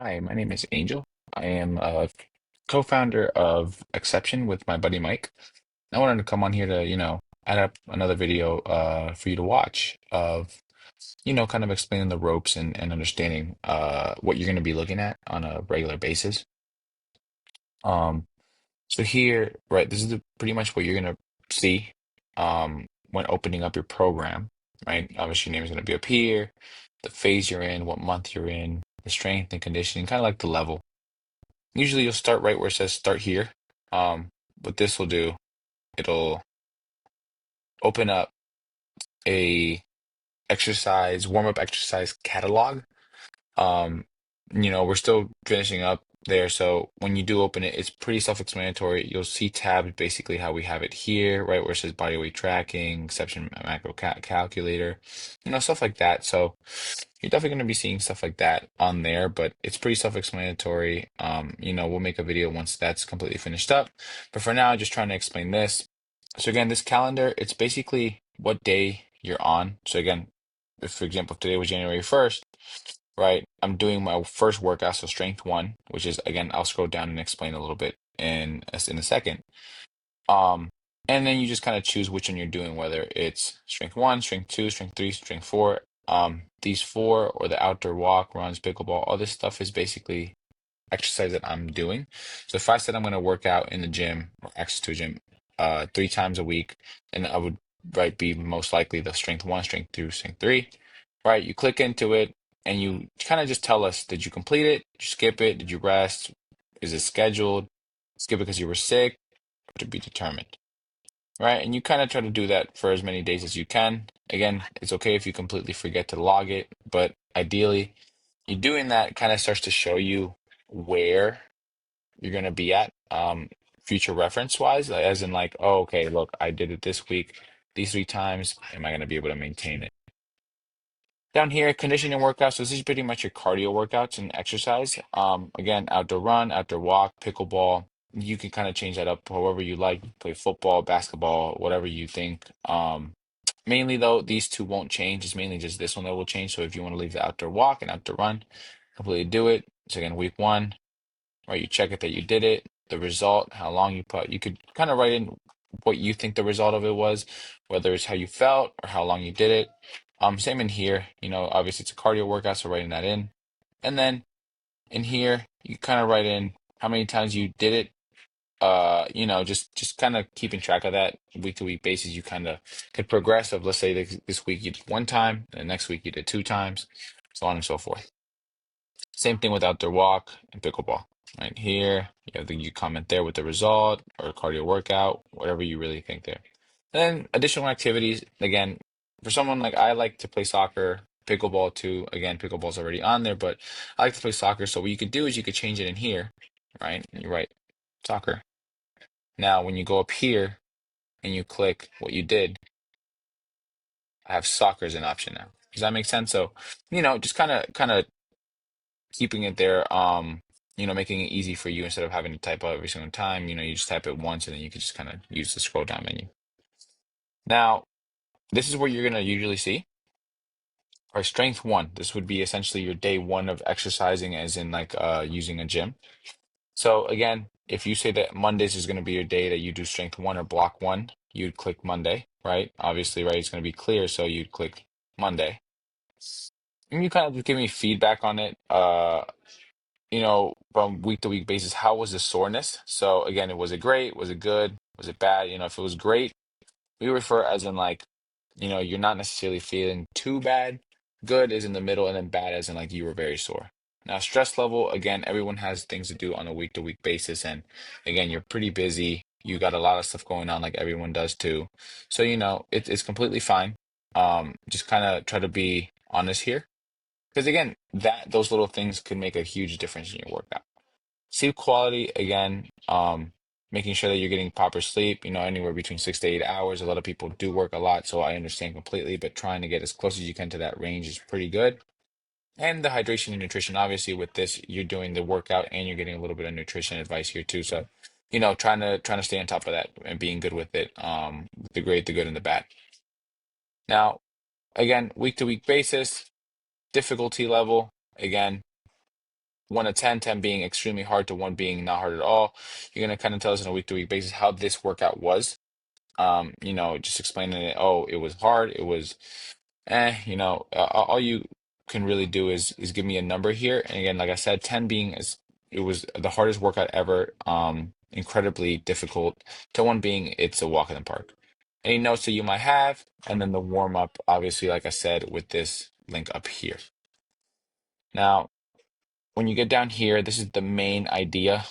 Hi, my name is Angel. I am a co-founder of Exception with my buddy Mike. I wanted to come on here to, add up another video for you to watch of, kind of explaining the ropes and understanding what you're going to be looking at on a regular basis. Um, so here, right, this is pretty much what you're going to see when opening up your program, right? Obviously, your name is going to be up here, the phase you're in, what month you're in, the strength and conditioning, kind of like the level. Usually you'll start right where it says start here. What this will do, it'll open up a exercise, warm-up exercise catalog. Um, we're still finishing up there, so when you do open it, it's pretty self-explanatory. You'll see tabs basically how we have it here, right where it says body weight tracking, exception macro calculator, stuff like that. So you're definitely going to be seeing stuff like that on there, but it's pretty self-explanatory. We'll make a video once that's completely finished up. But for now, just trying to explain this. So again, this calendar, it's basically what day you're on. So again, if for example, if today was January 1st, right? I'm doing my first workout, so strength one, which is again, I'll scroll down and explain a little bit in a second. Um, and then you just kind of choose which one you're doing, whether it's strength one, strength two, strength three, strength four. These four or the outdoor walk, runs, pickleball, all this stuff is basically exercise that I'm doing. So if I said I'm going to work out in the gym or access to a gym 3 times a week, then I would right be most likely the strength one, strength two, strength three. Right? You click into it and you kind of just tell us, did you complete it? Did you skip it? Did you rest? Is it scheduled? Skip it because you were sick, or to be determined. Right? And you kind of try to do that for as many days as you can. Again, it's okay if you completely forget to log it, but ideally, you doing that kind of starts to show you where you're going to be at future reference wise, like, as in like, oh, okay, look, I did it this week, these 3 times. Am I going to be able to maintain it? Down here, conditioning workouts. So this is pretty much your cardio workouts and exercise. Again, outdoor run, outdoor walk, pickleball. You can kind of change that up however you like. Play football, basketball, whatever you think. Mainly though, these two won't change. It's mainly just this one that will change. So if you want to leave the outdoor walk and outdoor run, completely do it. So again, week one, right? You check it that you did it, the result, how long you put. You could kind of write in what you think the result of it was, whether it's how you felt or how long you did it. Same in here, obviously it's a cardio workout, so writing that in. And then in here, you kind of write in how many times you did it. Just kind of keeping track of that week to week basis. You kind of could progress of, let's say this week you did 1 time, and next week you did 2 times, so on and so forth. Same thing with outdoor walk and pickleball. Right here, you comment there with the result or cardio workout, whatever you really think there. Then additional activities. Again, for someone like I like to play soccer, pickleball too. Again, pickleball's already on there, but I like to play soccer. So what you could do is you could change it in here, right? And you write soccer. Now, when you go up here and you click what you did, I have soccer as an option now. Does that make sense? So, just kind of keeping it there, making it easy for you instead of having to type out every single time. You just type it once and then you can just kind of use the scroll down menu. Now, this is where you're going to usually see our strength one. This would be essentially your day one of exercising, as in like using a gym. So again, if you say that Mondays is going to be your day that you do strength one or block one, you'd click Monday, right? Obviously, right? It's going to be clear, so you'd click Monday. And you kind of just give me feedback on it. From week to week basis, how was the soreness? So again, was it great? Was it good? Was it bad? If it was great, we refer as in like, you're not necessarily feeling too bad. Good is in the middle, and then bad as in like you were very sore. Now, stress level, again, everyone has things to do on a week to week basis. And again, you're pretty busy. You got a lot of stuff going on like everyone does too. So, it's completely fine. Just kind of try to be honest here. Because again, those little things could make a huge difference in your workout. Sleep quality, again, making sure that you're getting proper sleep, anywhere between 6 to 8 hours. A lot of people do work a lot, so I understand completely, but trying to get as close as you can to that range is pretty good. And the hydration and nutrition, obviously, with this, you're doing the workout and you're getting a little bit of nutrition advice here too. So, trying to stay on top of that and being good with it, the great, the good, and the bad. Now, again, week to week basis, difficulty level, again. 1 to 10, 10 being extremely hard to 1 being not hard at all. You're going to kind of tell us on a week-to-week basis how this workout was. Just explaining it. Oh, it was hard. It was, all you can really do is give me a number here. And again, like I said, 10 being it was the hardest workout ever, incredibly difficult, to 1 being it's a walk in the park. Any notes that you might have, and then the warm up, obviously, like I said, with this link up here. Now, when you get down here, this is the main idea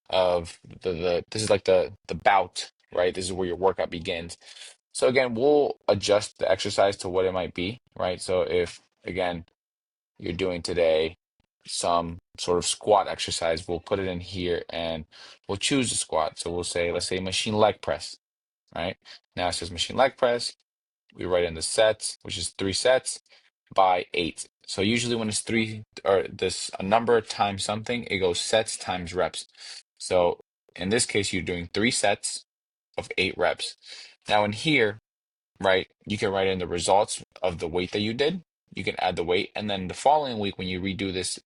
of this is like the bout, right? This is where your workout begins. So again, we'll adjust the exercise to what it might be, right? So if again you're doing today some sort of squat exercise, we'll put it in here and we'll choose the squat. So we'll say, let's say machine leg press, right? Now it says machine leg press. We write in the sets, which is 3 sets by 8. So usually when it's 3 or this a number times something, it goes sets times reps. So in this case, you're doing 3 sets of 8 reps. Now in here, right, you can write in the results of the weight that you did. You can add the weight, and then the following week when you redo this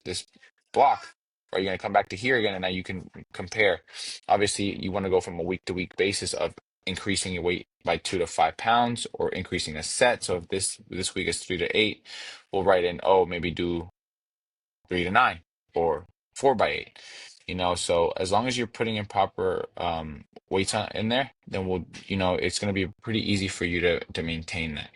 block, right, you're gonna come back to here again, and now you can compare. Obviously, you want to go from a week to week basis of increasing your weight by 2 to 5 pounds or increasing a set. So if this week is 3 to 8, we'll write in, oh, maybe do 3 to 9 or 4 by 8. So as long as you're putting in proper weights in there, then it's going to be pretty easy for you to maintain that.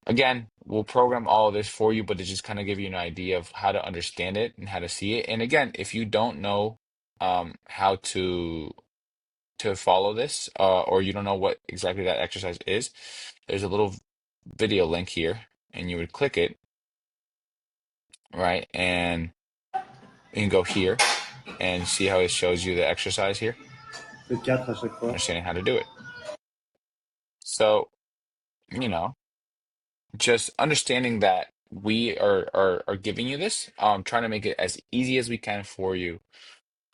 Again, we'll program all of this for you, but to just kind of give you an idea of how to understand it and how to see it. And again, if you don't know how to follow this, or you don't know what exactly that exercise is, there's a little video link here, and you would click it, right? And you can go here and see how it shows you the exercise here, C'est 4 à chaque fois. understanding how to do it. So, you know, just understanding that we are giving you this, trying to make it as easy as we can for you.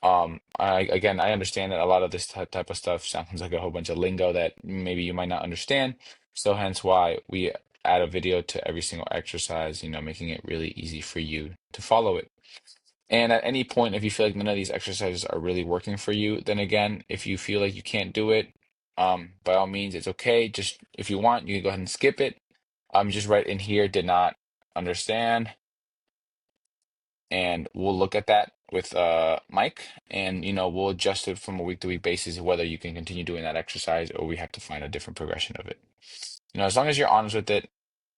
I understand that a lot of this type of stuff sounds like a whole bunch of lingo that maybe you might not understand. So hence why we add a video to every single exercise, making it really easy for you to follow it. And at any point, if you feel like none of these exercises are really working for you, then again, if you feel like you can't do it, by all means, it's okay. Just if you want, you can go ahead and skip it. Just write in here, did not understand, and we'll look at that with Mike, and we'll adjust it from a week to week basis whether you can continue doing that exercise or we have to find a different progression of it. As long as you're honest with it,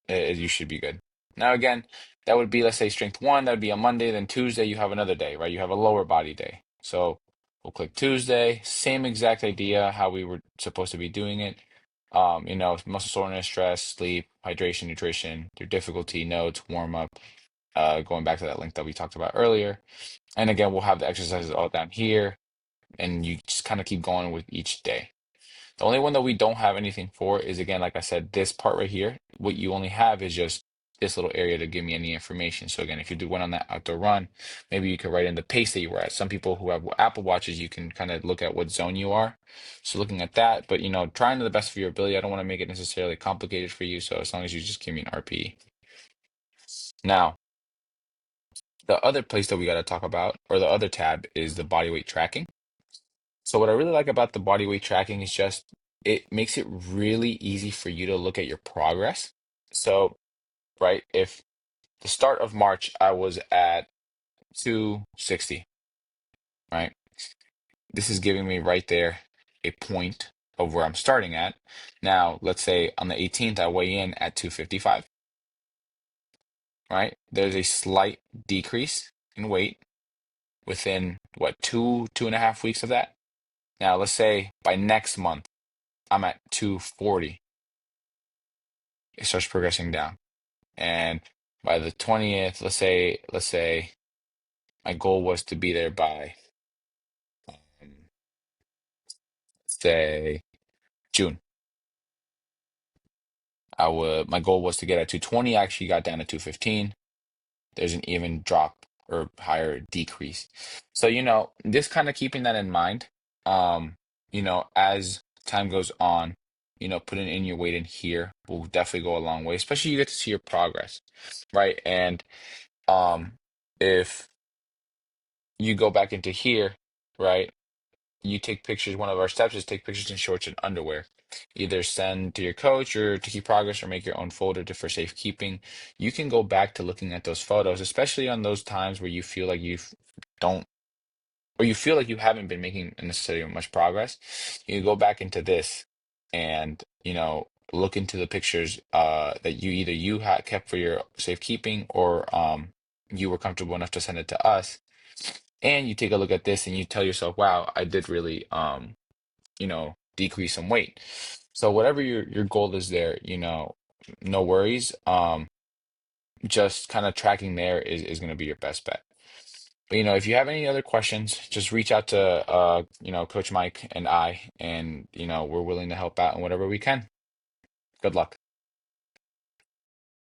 you should be good. Now, again, that would be, let's say, strength 1, that would be on Monday, then Tuesday, you have another day, right? You have a lower body day. So we'll click Tuesday, same exact idea how we were supposed to be doing it. Muscle soreness, stress, sleep, hydration, nutrition, your difficulty, notes, warm up, going back to that link that we talked about earlier. And again, we'll have the exercises all down here, and you just kind of keep going with each day. The only one that we don't have anything for is, again, like I said, this part right here. What you only have is just this little area to give me any information. So again, if you do went on that outdoor run, maybe you could write in the pace that you were at. Some people who have Apple Watches, you can kind of look at what zone you are. So looking at that, but trying to the best of your ability. I don't want to make it necessarily complicated for you. So as long as you just give me an RPE. Now, the other place that we got to talk about, or the other tab, is the body weight tracking. So what I really like about the body weight tracking is just it makes it really easy for you to look at your progress. So, right, if the start of March I was at 260, right? This is giving me right there a point of where I'm starting at. Now, let's say on the 18th I weigh in at 255, right? There's a slight decrease in weight within what, 2.5 weeks of that. Now, let's say by next month I'm at 240. It starts progressing down. And by the 20th, let's say my goal was to be there by say June. My goal was to get at 220. I actually got down to 215. There's an even drop or higher decrease. So, just kind of keeping that in mind, as time goes on, putting in your weight in here will definitely go a long way, especially you get to see your progress, right? And um if you go back into here, right? You take pictures. One of our steps is take pictures in shorts and underwear. Either send to your coach or to keep progress or make your own folder for safekeeping. You can go back to looking at those photos, especially on those times where you feel like you don't, or you feel like you haven't been making necessarily much progress. You go back into this and, look into the pictures that you had kept for your safekeeping, or you were comfortable enough to send it to us, and you take a look at this and you tell yourself, wow, I did really decrease some weight. So whatever your goal is there, no worries. Just kind of tracking there is going to be your best bet. But if you have any other questions, just reach out to Coach Mike and I, and we're willing to help out in whatever we can. Good luck.